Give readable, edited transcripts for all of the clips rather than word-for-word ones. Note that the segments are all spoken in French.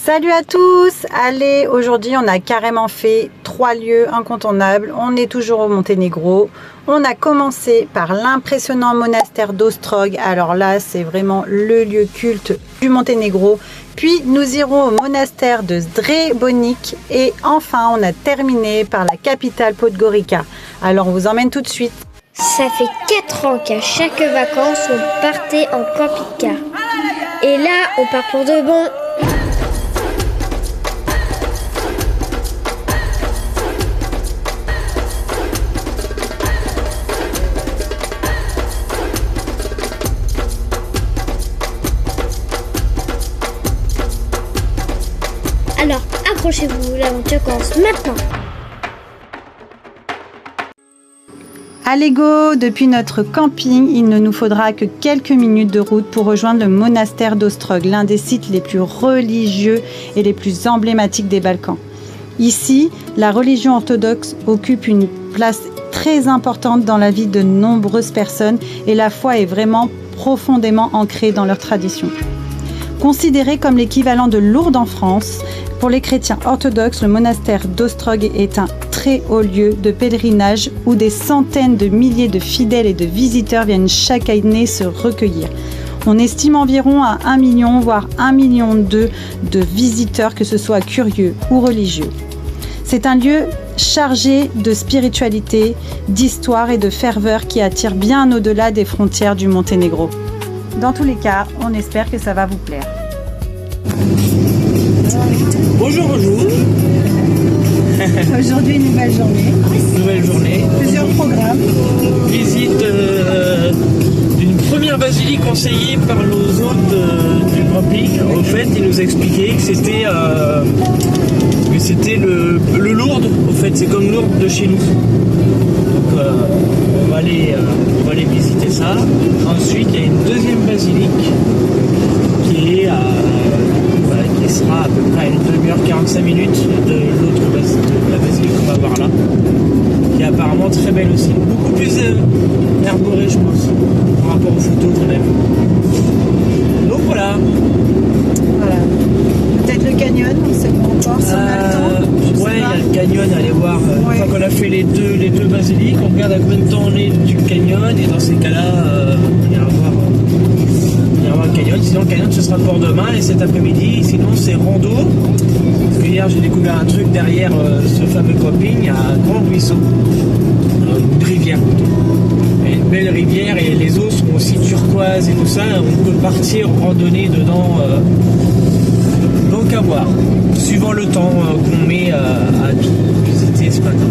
Salut à tous! Allez, aujourd'hui on a carrément fait 3 lieux incontournables. On est toujours au Monténégro. On a commencé par l'impressionnant monastère d'Ostrog. Alors là, c'est vraiment le lieu culte du Monténégro. Puis nous irons au monastère de Zdrebonik. Et enfin, on a terminé par la capitale Podgorica. Alors on vous emmène tout de suite. Ça fait 4 ans qu'à chaque vacances, on partait en camping-car. Et là, on part pour de bon. Alors, accrochez-vous, l'aventure commence maintenant. Allez go! Depuis notre camping, il ne nous faudra que quelques minutes de route pour rejoindre le monastère d'Ostrog, l'un des sites les plus religieux et les plus emblématiques des Balkans. Ici, la religion orthodoxe occupe une place très importante dans la vie de nombreuses personnes et la foi est vraiment profondément ancrée dans leur tradition. Considéré comme l'équivalent de Lourdes en France, pour les chrétiens orthodoxes, le monastère d'Ostrog est un très haut lieu de pèlerinage où des centaines de milliers de fidèles et de visiteurs viennent chaque année se recueillir. On estime environ à 1 million, voire 1,2 million de visiteurs, que ce soit curieux ou religieux. C'est un lieu chargé de spiritualité, d'histoire et de ferveur qui attire bien au-delà des frontières du Monténégro. Dans tous les cas, on espère que ça va vous plaire. Bonjour, bonjour. Aujourd'hui, nouvelle journée. Nouvelle journée. Plusieurs programmes. Visite d'une première basilique conseillée par nos hôtes du camping. Au fait, ils nous expliquaient que c'était le Lourdes. Au fait, c'est comme Lourdes de chez nous. Donc, on va aller visiter ça. Ensuite, il y a une deuxième basilique qui sera à peu près à une demi-heure, 45 minutes de la basilique qu'on va voir là, qui est apparemment très belle aussi, beaucoup plus arborée je pense, par rapport aux photos quand même. Donc voilà. Peut-être le canyon, on ne sait pas encore si on a le temps. Ouais, il y a le canyon, allez voir. Une fois qu'on a fait les deux basiliques, on regarde à combien de temps on est du canyon, et dans ces cas-là, on ira voir le canyon. Sinon le canyon ce sera pour demain et cet après-midi. Sinon c'est rando. Parce que hier j'ai découvert un truc derrière ce fameux camping, un grand ruisseau, une rivière plutôt. Et une belle rivière et les eaux sont aussi turquoises et tout ça. On peut partir randonner dedans. Donc à voir, suivant le temps qu'on met à tout visiter ce matin.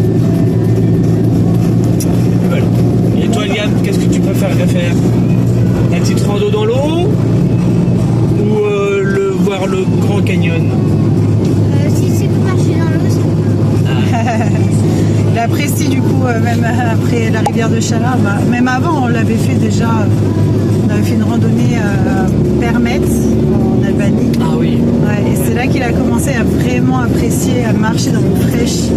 Et voilà. Et toi Liam, qu'est-ce que tu préférerais faire? La petite rando dans l'eau ou voir le Grand Canyon? Si c'est pour marcher dans l'eau, c'est Il apprécie du coup, même après la rivière de Chala, même avant on l'avait fait déjà, on avait fait une randonnée à Permet en Albanie. Ah oui. Ouais, et c'est là qu'il a commencé à vraiment apprécier, à marcher dans l'eau fraîche.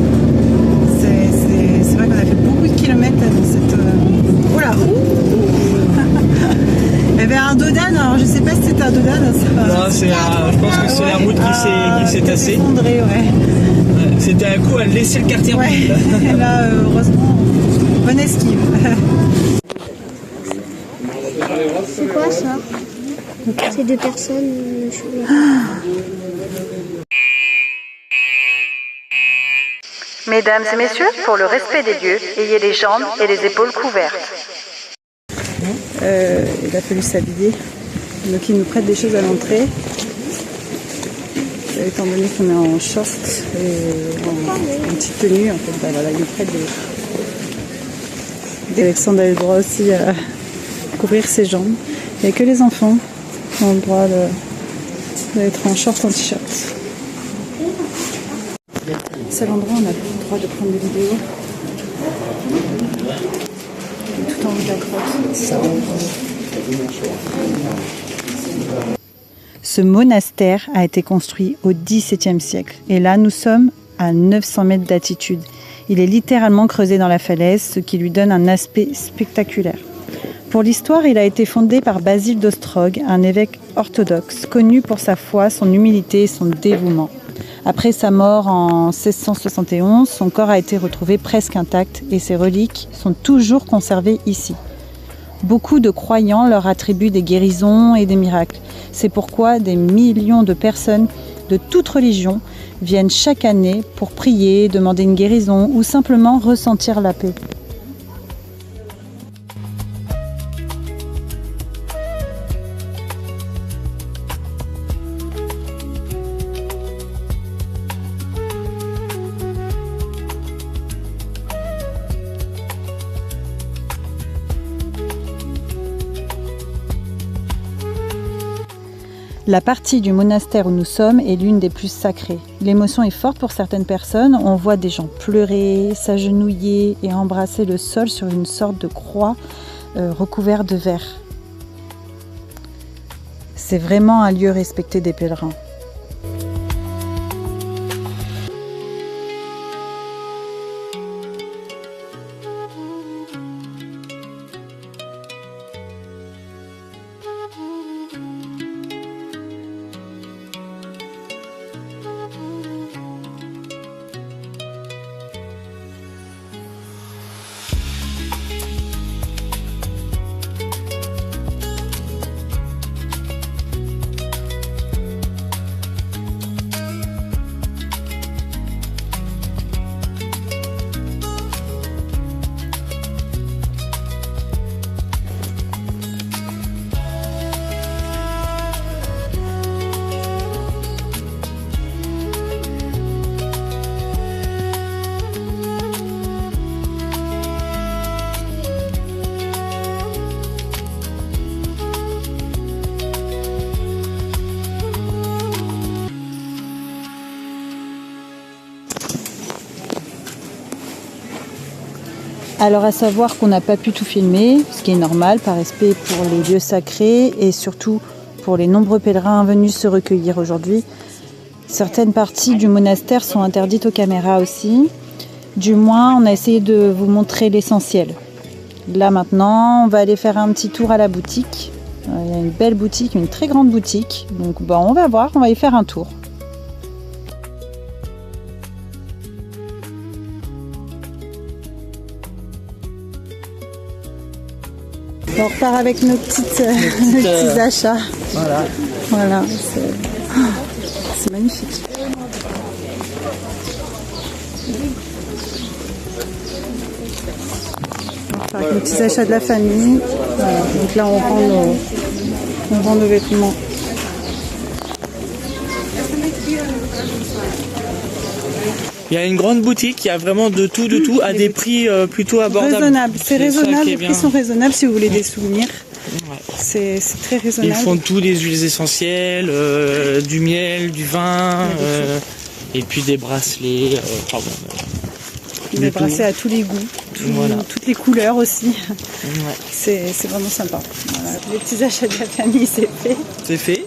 C'est vrai qu'on a fait beaucoup de kilomètres là, dans cette... Oula. Il y avait un dodan, alors je sais pas si c'était un dodan. Je pense que c'est la route qui s'est tassée. Effondrée, ouais. C'était un coup à laisser le quartier ouais. rouge. Là, heureusement, bonne esquive. C'est quoi ça? C'est 2 personnes. Mesdames et messieurs, pour le respect des lieux, ayez les jambes et les épaules couvertes. Il a fallu s'habiller, donc il nous prête des choses à l'entrée. Étant donné qu'on est en short et en petite tenue, en fait, voilà, il nous prête des... Alexandre a eu le droit aussi à couvrir ses jambes. Il n'y a que les enfants qui ont le droit d'être en short, en t-shirt. C'est l'endroit où on a le droit de prendre des vidéos. Tout en haut de la grotte. Ce monastère a été construit au XVIIe siècle. Et là, nous sommes à 900 mètres d'altitude. Il est littéralement creusé dans la falaise, ce qui lui donne un aspect spectaculaire. Pour l'histoire, il a été fondé par Basile d'Ostrog, un évêque orthodoxe, connu pour sa foi, son humilité et son dévouement. Après sa mort en 1671, son corps a été retrouvé presque intact et ses reliques sont toujours conservées ici. Beaucoup de croyants leur attribuent des guérisons et des miracles. C'est pourquoi des millions de personnes de toute religion viennent chaque année pour prier, demander une guérison ou simplement ressentir la paix. La partie du monastère où nous sommes est l'une des plus sacrées. L'émotion est forte pour certaines personnes. On voit des gens pleurer, s'agenouiller et embrasser le sol sur une sorte de croix recouverte de verre. C'est vraiment un lieu respecté des pèlerins. Alors à savoir qu'on n'a pas pu tout filmer, ce qui est normal par respect pour les lieux sacrés et surtout pour les nombreux pèlerins venus se recueillir aujourd'hui. Certaines parties du monastère sont interdites aux caméras aussi. Du moins, on a essayé de vous montrer l'essentiel. Là maintenant, on va aller faire un petit tour à la boutique. Il y a une belle boutique, une très grande boutique. Donc on va voir, on va y faire un tour. On repart avec nos petits achats. Voilà, c'est magnifique. On repart avec nos petits achats de la famille. Voilà. Donc là, on vend nos vêtements. Il y a une grande boutique, il y a vraiment de tout à des prix plutôt abordables. Raisonnable, c'est raisonnable, les prix sont raisonnables si vous voulez des souvenirs. Ouais. C'est très raisonnable. Ils font tous les huiles essentielles, du miel, du vin, et puis des bracelets. Des bracelets à tous les goûts, toutes les couleurs aussi. Ouais. C'est vraiment sympa. Voilà. Les petits achats de la famille, c'est fait. C'est fait.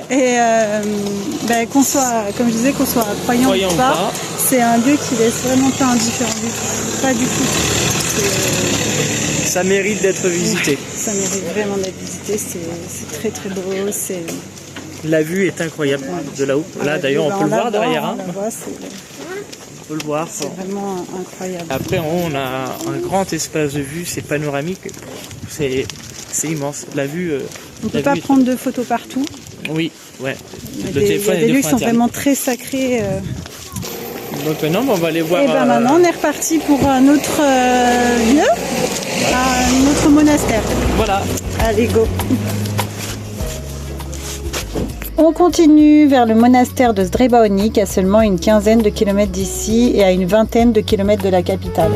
Et qu'on soit, comme je disais, qu'on soit croyant ou pas, c'est un lieu qui laisse vraiment pas indifférent du tout. Pas du tout. Ça mérite d'être visité. Ouais, ça mérite vraiment d'être visité. C'est très très beau. La vue est incroyable de là-haut. Là d'ailleurs, on peut le voir derrière. On peut le voir. C'est vraiment incroyable. Après, en haut, on a un grand espace de vue. C'est panoramique. C'est immense. La vue. On ne peut pas prendre de photos partout. Oui, ouais. Il y a des lieux qui sont vraiment très sacrés. Donc maintenant, on va aller voir. Et maintenant, on est reparti pour un autre lieu, un autre monastère. Voilà. Allez, go. On continue vers le monastère de Zdrebaonik, à seulement une quinzaine de kilomètres d'ici et à une vingtaine de kilomètres de la capitale.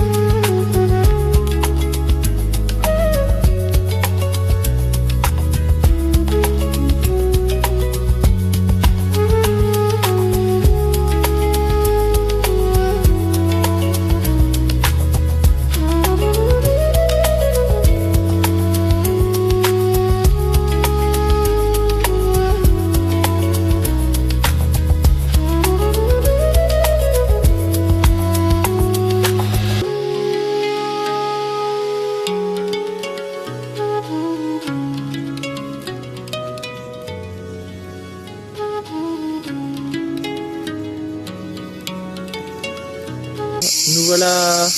Nous voilà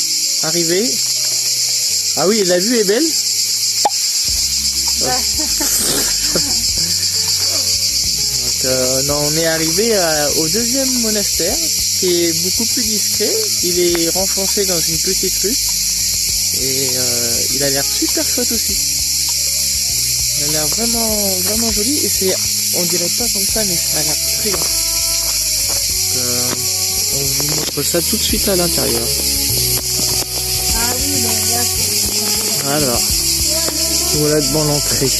arrivés. Ah oui, la vue est belle. Donc, on est arrivé au deuxième monastère qui est beaucoup plus discret. Il est renfoncé dans une petite rue et il a l'air super chouette aussi. Il a l'air vraiment joli et c'est, on dirait pas comme ça, mais ça a l'air très grand. On vous montre ça tout de suite à l'intérieur. Ah oui, mais là c'est... Alors, voilà devant l'entrée.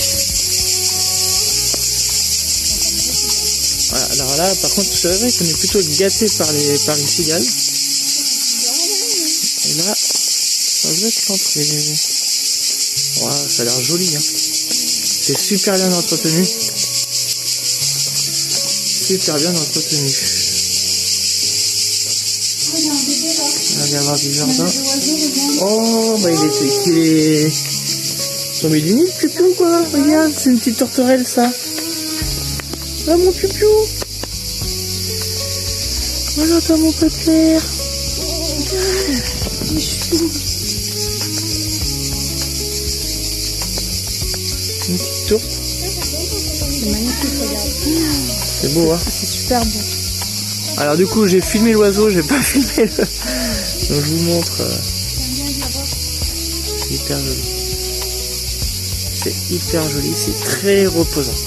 Voilà, alors là, par contre, c'est vrai qu'on est plutôt gâté par les cigales. Et là, ça doit être l'entrée. Wow, ça a l'air joli, hein. C'est super bien entretenu. Super bien entretenu. Il va y avoir du jardin. Oh, bah il est tombé du nid, le piou quoi. Regarde, c'est une petite tourterelle ça. Ah mon piou. Voilà toi mon pépère. Une petite tourte. C'est magnifique, regarde. C'est beau hein. C'est super beau. Alors du coup j'ai filmé l'oiseau, j'ai pas filmé le... Donc je vous montre. C'est hyper joli. C'est hyper joli, c'est très reposant.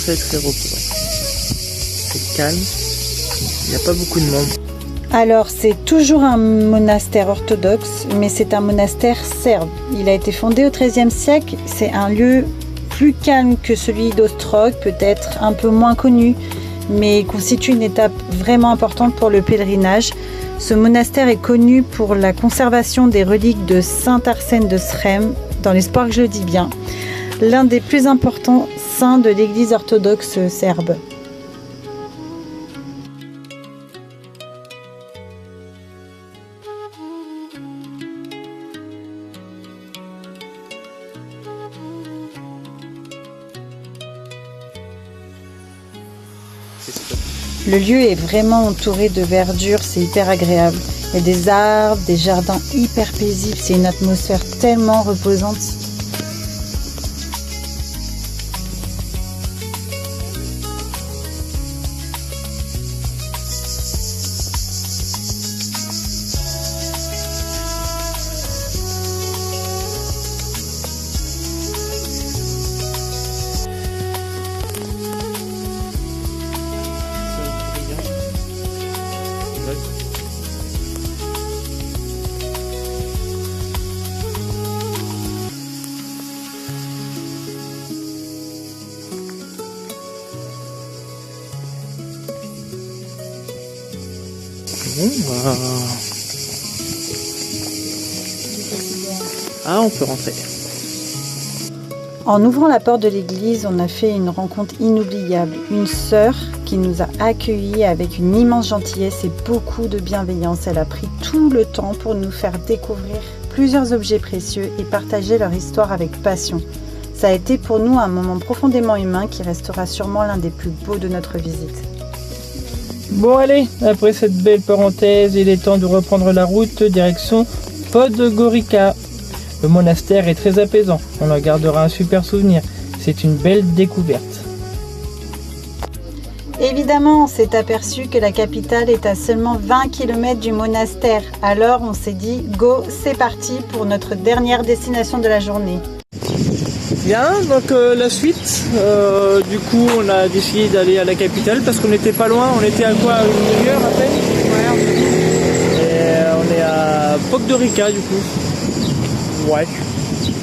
Très reposant. C'est calme. Il n'y a pas beaucoup de monde. Alors, c'est toujours un monastère orthodoxe, mais c'est un monastère serbe. Il a été fondé au XIIIe siècle. C'est un lieu plus calme que celui d'Ostrog, peut-être un peu moins connu, mais il constitue une étape vraiment importante pour le pèlerinage. Ce monastère est connu pour la conservation des reliques de Saint Arsène de Srem, dans l'espoir que je le dis bien, l'un des plus importants saints de l'église orthodoxe serbe. Le lieu est vraiment entouré de verdure, c'est hyper agréable. Il y a des arbres, des jardins hyper paisibles, c'est une atmosphère tellement reposante. Bon, Ah, on peut rentrer. En ouvrant la porte de l'église, on a fait une rencontre inoubliable. Une sœur qui nous a accueillis avec une immense gentillesse et beaucoup de bienveillance. Elle a pris tout le temps pour nous faire découvrir plusieurs objets précieux et partager leur histoire avec passion. Ça a été pour nous un moment profondément humain qui restera sûrement l'un des plus beaux de notre visite. Bon allez, après cette belle parenthèse, il est temps de reprendre la route direction Podgorica. Le monastère est très apaisant, on en gardera un super souvenir. C'est une belle découverte. Évidemment, on s'est aperçu que la capitale est à seulement 20 km du monastère. Alors on s'est dit, go, c'est parti pour notre dernière destination de la journée. Bien, donc la suite, du coup on a décidé d'aller à la capitale parce qu'on n'était pas loin, on était à quoi, une demi-heure à peine. Et on est à Podgorica du coup. Ouais,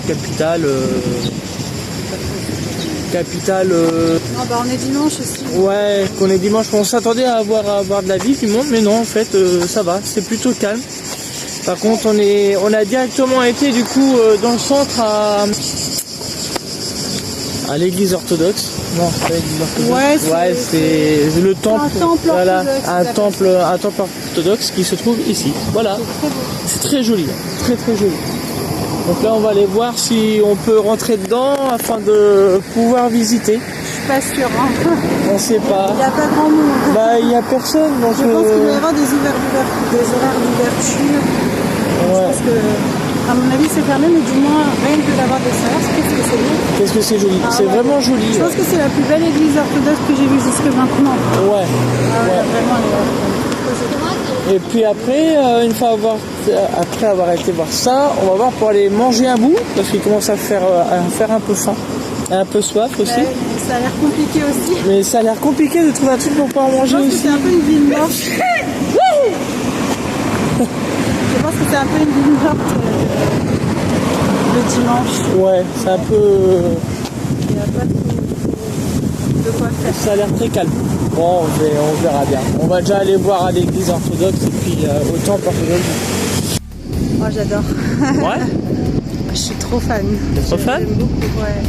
capitale. Non, bah on est dimanche aussi. Ouais, qu'on est dimanche, on s'attendait à avoir de la vie, du monde, mais non en fait ça va, c'est plutôt calme. Par contre on a directement été du coup dans le centre à l'église orthodoxe. Non, c'est pas l'église orthodoxe. Ouais, c'est le temple. Un temple voilà, orthodoxe. un temple orthodoxe qui se trouve ici. Voilà. C'est très joli. Très joli. Donc là, on va aller voir si on peut rentrer dedans afin de pouvoir visiter. pas sûr. Hein. On sait pas. Il n'y a pas grand monde. Bah, il n'y a personne. Donc, je pense qu'il va y avoir des horaires d'ouverture. Ouais. Je pense que, à mon avis, c'est fermé, mais du moins, rien que d'avoir des horaires, qu'est-ce que c'est beau. Qu'est-ce que c'est joli. C'est vraiment joli. Je pense que c'est la plus belle église orthodoxe que j'ai vue jusque maintenant. Ouais. Vraiment, et puis après, une fois après avoir été voir ça, on va voir pour aller manger un bout, parce qu'il commence à faire un peu faim, un peu soif aussi. Ouais, ça a l'air compliqué aussi. Mais ça a l'air compliqué de trouver un truc pour pouvoir manger aussi. C'est un peu une ville morte. Je pense que c'est un peu une ville morte le dimanche. Ouais, c'est un peu... Il n'y a pas de quoi faire. Ça a l'air très calme. Bon, on verra bien. On va déjà aller voir à l'église orthodoxe et puis au temple orthodoxe. Oh, j'adore. Ouais. Je suis trop fan. T'es trop fan? J'aime beaucoup, ouais.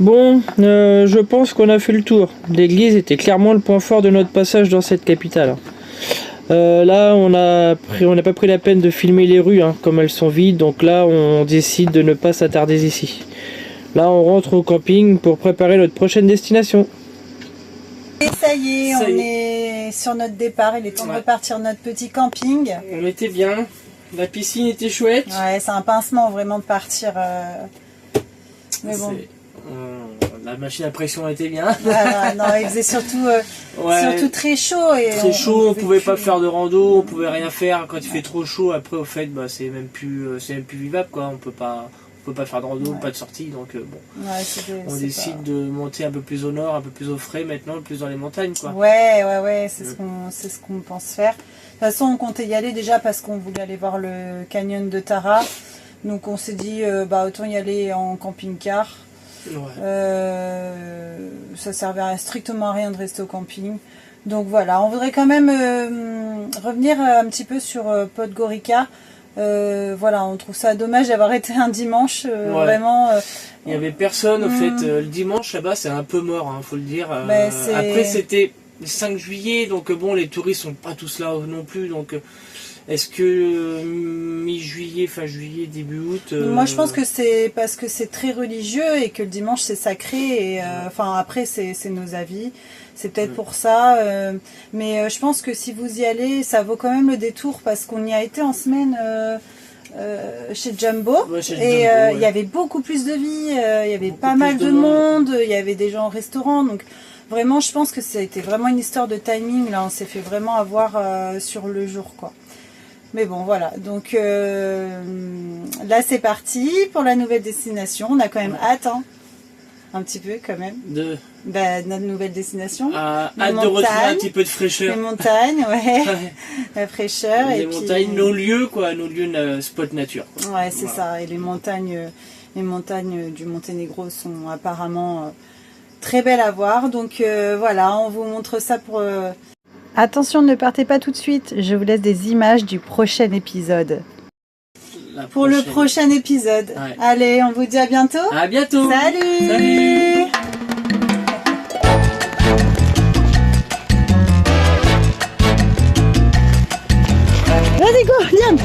Bon, je pense qu'on a fait le tour. L'église était clairement le point fort de notre passage dans cette capitale. Là, on n'a pas pris la peine de filmer les rues, hein, comme elles sont vides, donc là, on décide de ne pas s'attarder ici. Là, on rentre au camping pour préparer notre prochaine destination. Et ça y est, on est sur notre départ, il est temps de repartir notre petit camping. On était bien, la piscine était chouette. Ouais, c'est un pincement vraiment de partir. Mais bon. La machine à pression était bien. Voilà, non, il faisait surtout très chaud. Et très chaud, on pouvait pas faire de rando, on pouvait rien faire. Quand il fait trop chaud, après au fait, bah, c'est même plus vivable, quoi. On peut pas faire de rando, pas de sortie, donc bon. On décide de monter un peu plus au nord, un peu plus au frais maintenant, plus dans les montagnes, quoi. Ouais, c'est ce qu'on pense faire. De toute façon, on comptait y aller déjà parce qu'on voulait aller voir le canyon de Tara. Donc on s'est dit, autant y aller en camping-car. Ouais. Ça servait strictement à rien de rester au camping. Donc voilà, on voudrait quand même revenir un petit peu sur Podgorica. Voilà, on trouve ça dommage d'avoir été un dimanche. Vraiment. Il n'y avait personne, au fait. Le dimanche là-bas, c'est un peu mort, hein, faut le dire. Après, c'était le 5 juillet, donc bon, les touristes sont pas tous là non plus, donc. Est-ce que mi-juillet, fin juillet, début août Moi je pense que c'est parce que c'est très religieux et que le dimanche c'est sacré et après c'est nos avis, c'est peut-être pour ça, mais je pense que si vous y allez ça vaut quand même le détour parce qu'on y a été en semaine chez Jumbo et il y avait beaucoup plus de vie, il y avait pas mal de monde, il y avait des gens au restaurant, donc vraiment je pense que ça a été vraiment une histoire de timing, là on s'est fait vraiment avoir sur le jour, quoi. Mais bon, voilà. Donc là, c'est parti pour la nouvelle destination. On a quand même hâte, hein, un petit peu quand même. Notre nouvelle destination. Hâte de retrouver un petit peu de fraîcheur. Les montagnes, la fraîcheur. Les montagnes, nos lieux, quoi. Nos lieux spot nature, quoi. Ouais, c'est ça. Et les montagnes du Monténégro sont apparemment très belles à voir. Donc voilà, on vous montre ça pour... Attention, ne partez pas tout de suite, je vous laisse des images du prochain épisode. pour le prochain épisode. Ouais. Allez, on vous dit à bientôt. À bientôt. Salut. Salut. Vas-y, go, Liam.